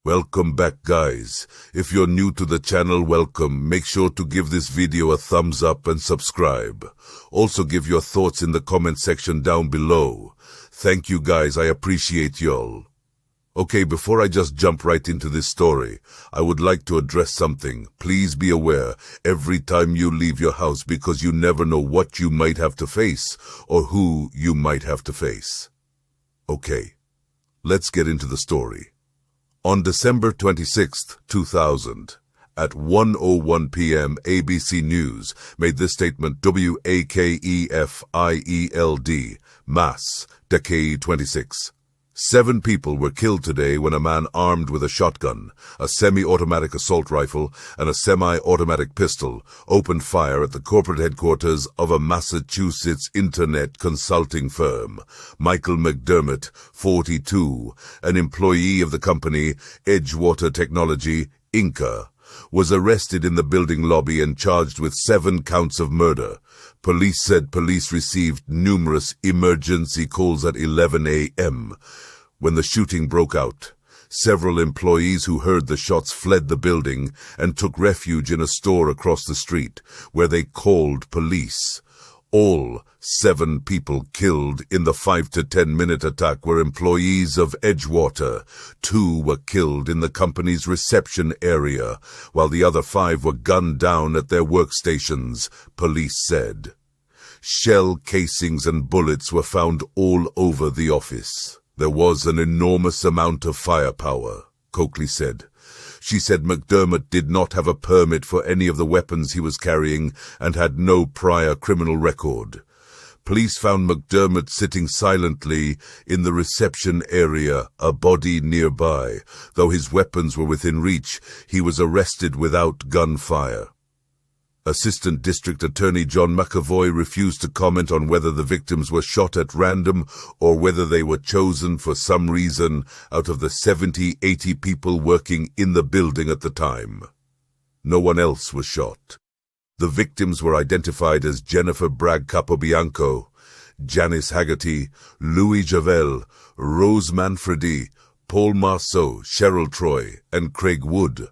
Welcome back, guys. If you're new to the channel, welcome. Make sure to give this video a thumbs up and subscribe. Also give your thoughts in the comment section down below. Thank you, guys. I appreciate y'all. Okay, before I just jump right into this story, I would like to address something. Please be aware every time you leave your house, because you never know what you might have to face or who you might have to face. Okay, let's get into the story. On December 26, 2000, at 1:01 p.m., ABC News made this statement: WAKEFIELD, Mass, Decade 26. 7 people were killed today when a man armed with a shotgun, a semi-automatic assault rifle, and a semi-automatic pistol opened fire at the corporate headquarters of a Massachusetts internet consulting firm. Michael McDermott, 42, an employee of the company Edgewater Technology, Inc., was arrested in the building lobby and charged with 7 counts of murder. Police said police received numerous emergency calls at 11 a.m. when the shooting broke out. Several employees who heard the shots fled the building and took refuge in a store across the street, where they called police. All 7 people killed in the 5 to 10 minute attack were employees of Edgewater. 2 were killed in the company's reception area, while the other 5 were gunned down at their workstations, police said. Shell casings and bullets were found all over the office. There was an enormous amount of firepower, Coakley said. She said McDermott did not have a permit for any of the weapons he was carrying and had no prior criminal record. Police found McDermott sitting silently in the reception area, a body nearby. Though his weapons were within reach, he was arrested without gunfire. Assistant District Attorney John McAvoy refused to comment on whether the victims were shot at random or whether they were chosen for some reason out of the 70-80 people working in the building at the time. No one else was shot. The victims were identified as Jennifer Bragg Capobianco, Janice Haggerty, Louis Javel, Rose Manfredi, Paul Marceau, Cheryl Troy, and Craig Wood.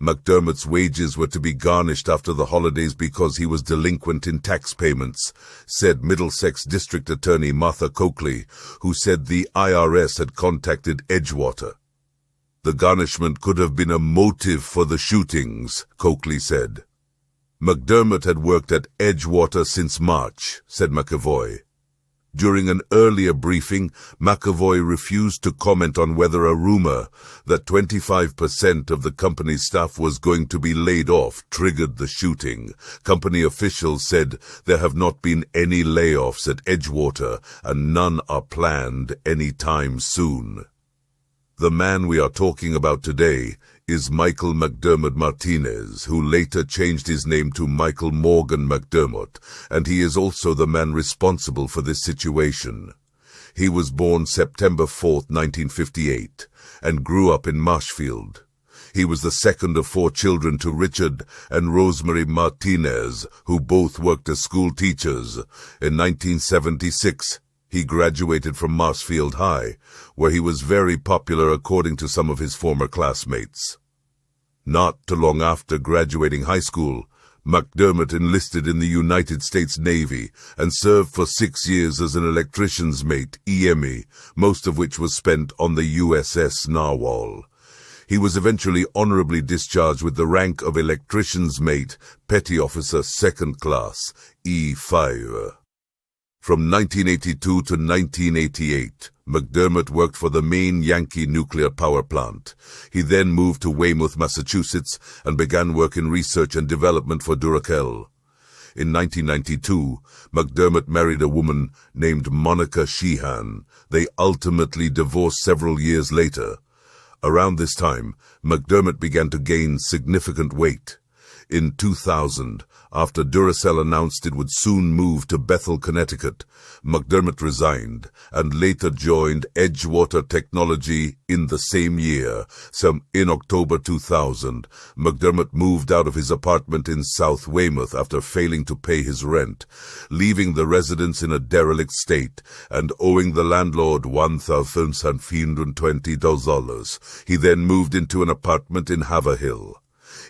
McDermott's wages were to be garnished after the holidays because he was delinquent in tax payments, said Middlesex District Attorney Martha Coakley, who said the IRS had contacted Edgewater. The garnishment could have been a motive for the shootings, Coakley said. McDermott had worked at Edgewater since March, said McAvoy. During an earlier briefing, McAvoy refused to comment on whether a rumor that 25% of the company's staff was going to be laid off triggered the shooting. Company officials said there have not been any layoffs at Edgewater and none are planned anytime soon. The man we are talking about today is Michael McDermott Martinez, who later changed his name to Michael Morgan McDermott, and he is also the man responsible for this situation. He was born September 4, 1958, and grew up in Marshfield. He was the second of 4 children to Richard and Rosemary Martinez, who both worked as school teachers. In 1976, he graduated from Marshfield High, where he was very popular according to some of his former classmates. Not too long after graduating high school, McDermott enlisted in the United States Navy and served for 6 years as an electrician's mate, EME, most of which was spent on the USS Narwhal. He was eventually honorably discharged with the rank of electrician's mate, Petty Officer 2nd Class, E5. From 1982 to 1988, McDermott worked for the Maine Yankee nuclear power plant. He then moved to Weymouth, Massachusetts, and began work in research and development for Duracell. In 1992, McDermott married a woman named Monica Sheehan. They ultimately divorced several years later. Around this time, McDermott began to gain significant weight. In 2000, after Duracell announced it would soon move to Bethel, Connecticut, McDermott resigned and later joined Edgewater Technology in the same year. So in October 2000, McDermott moved out of his apartment in South Weymouth after failing to pay his rent, leaving the residence in a derelict state and owing the landlord $1,720. He then moved into an apartment in Haverhill.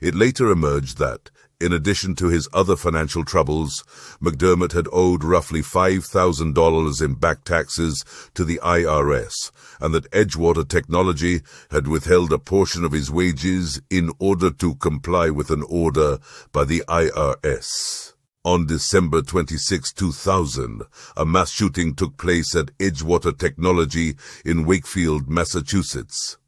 It later emerged that, in addition to his other financial troubles, McDermott had owed roughly $5,000 in back taxes to the IRS, and that Edgewater Technology had withheld a portion of his wages in order to comply with an order by the IRS. On December 26, 2000, a mass shooting took place at Edgewater Technology in Wakefield, Massachusetts.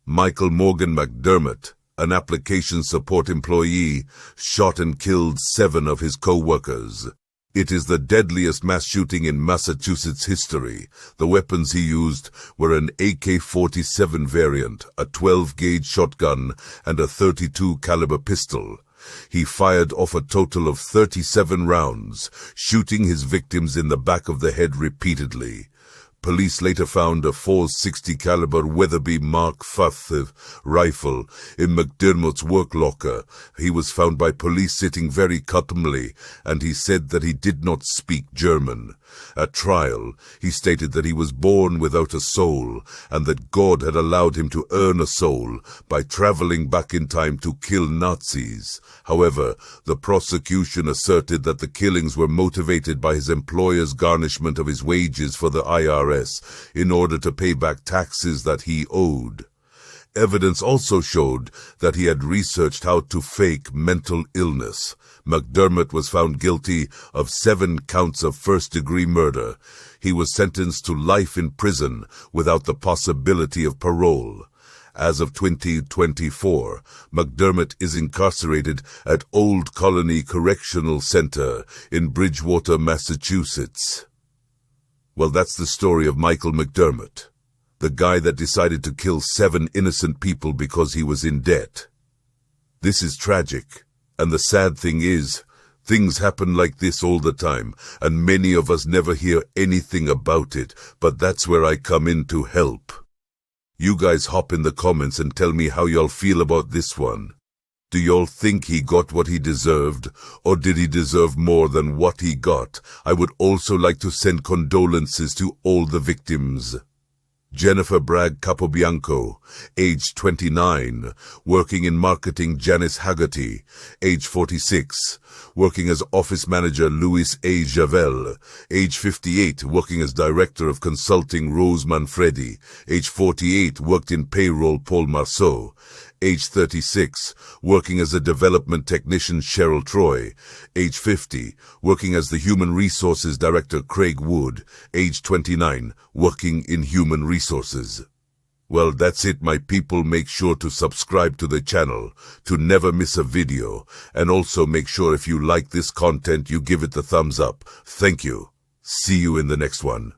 Michael Morgan McDermott, an application support employee, shot and killed 7 of his co-workers. It is the deadliest mass shooting in Massachusetts history. The weapons he used were an AK-47 variant, a 12-gauge shotgun, and a .32 caliber pistol. He fired off a total of 37 rounds, shooting his victims in the back of the head repeatedly. Police later found a .460 caliber Weatherby Mark V rifle in McDermott's work locker. He was found by police sitting very calmly, and he said that he did not speak German. At trial, he stated that he was born without a soul, and that God had allowed him to earn a soul by traveling back in time to kill Nazis. However, the prosecution asserted that the killings were motivated by his employer's garnishment of his wages for the IRS in order to pay back taxes that he owed. Evidence also showed that he had researched how to fake mental illness. McDermott was found guilty of 7 counts of first-degree murder. He was sentenced to life in prison without the possibility of parole. As of 2024, McDermott is incarcerated at Old Colony Correctional Center in Bridgewater, Massachusetts. Well, that's the story of Michael McDermott, the guy that decided to kill 7 innocent people because he was in debt. This is tragic, and the sad thing is, things happen like this all the time, and many of us never hear anything about it, but that's where I come in to help. You guys hop in the comments and tell me how y'all feel about this one. Do y'all think he got what he deserved, or did he deserve more than what he got? I would also like to send condolences to all the victims. Jennifer Bragg Capobianco, age 29, working in marketing Janice Haggerty, age 46, working as office manager Louis A. Javel, age 58, working as director of consulting Rose Manfredi, age 48, worked in payroll Paul Marceau, age 36, working as a development technician Cheryl Troy, age 50, working as the human resources director Craig Wood, age 29, working in human resources. Well, that's it, my people. Make sure to subscribe to the channel to never miss a video, and also make sure if you like this content you give it the thumbs up. Thank you. See you in the next one.